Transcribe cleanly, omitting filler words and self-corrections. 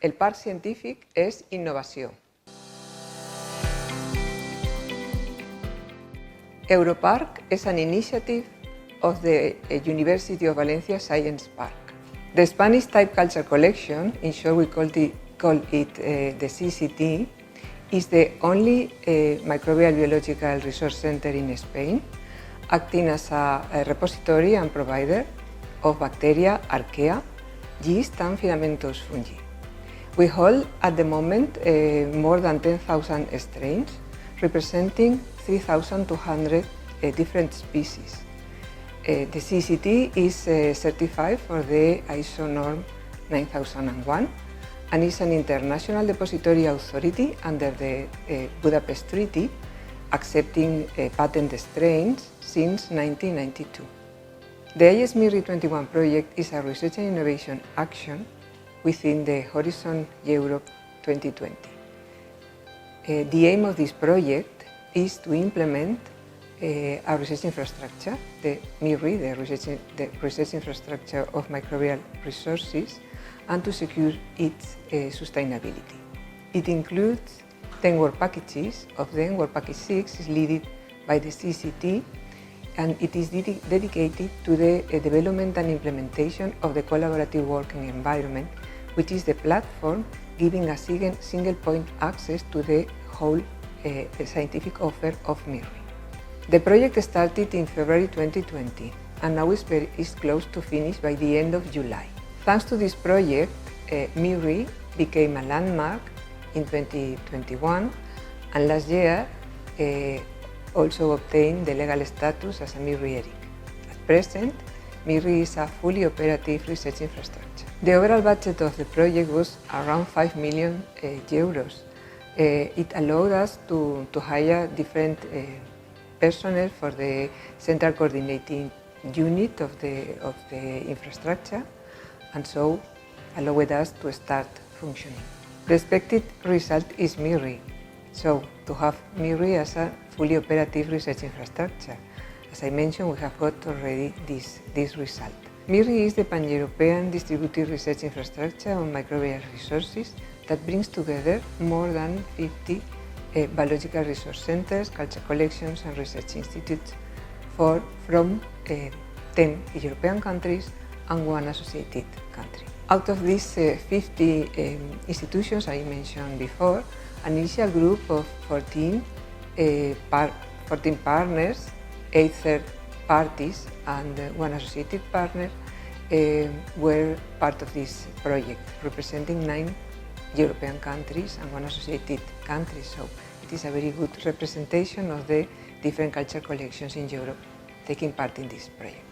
El parc científic és innovació. Europark is an initiative of the University of Valencia Science Park. The Spanish Type Culture Collection, in short we call it the CCT, is the only microbial biological resource center in Spain, acting as a repository and provider of bacteria, archaea, yeast and filamentous fungi. We hold at the moment more than 10,000 strains, representing 3,200 different species. The CCT is certified for the ISO norm 9001 and is an international depository authority under the Budapest Treaty, accepting patent strains since 1992. The ISMIRI 21 project is a research and innovation action within the Horizon Europe 2020. The aim of this project is to implement a research infrastructure, the MIRI, the research infrastructure of microbial resources, and to secure its sustainability. It includes 10 work packages. Of them, work package 6 is led by the CCT, and it is dedicated to the development and implementation of the collaborative working environment, which is the platform giving a single point access to the whole scientific offer of MIRI. The project started in February 2020 and now is close to finish by the end of July. Thanks to this project, MIRI became a landmark in 2021 and last year also obtained the legal status as a MIRI ERIC. At present, MIRI is a fully operative research infrastructure. The overall budget of the project was around 5 million euros. It allowed us to hire different personnel for the central coordinating unit of the infrastructure, and so allowed us to start functioning. The expected result is MIRI, so to have MIRI as a fully operative research infrastructure. As I mentioned, we have got already this result. MIRI is the pan-European distributed research infrastructure on microbial resources that brings together more than 50 biological resource centers, culture collections and research institutes from 10 European countries and one associated country. Out of these 50 institutions I mentioned before, an initial group of 14 partners, 8 third parties and one associated partner were part of this project, representing 9 European countries and one associated country. So it is a very good representation of the different culture collections in Europe taking part in this project.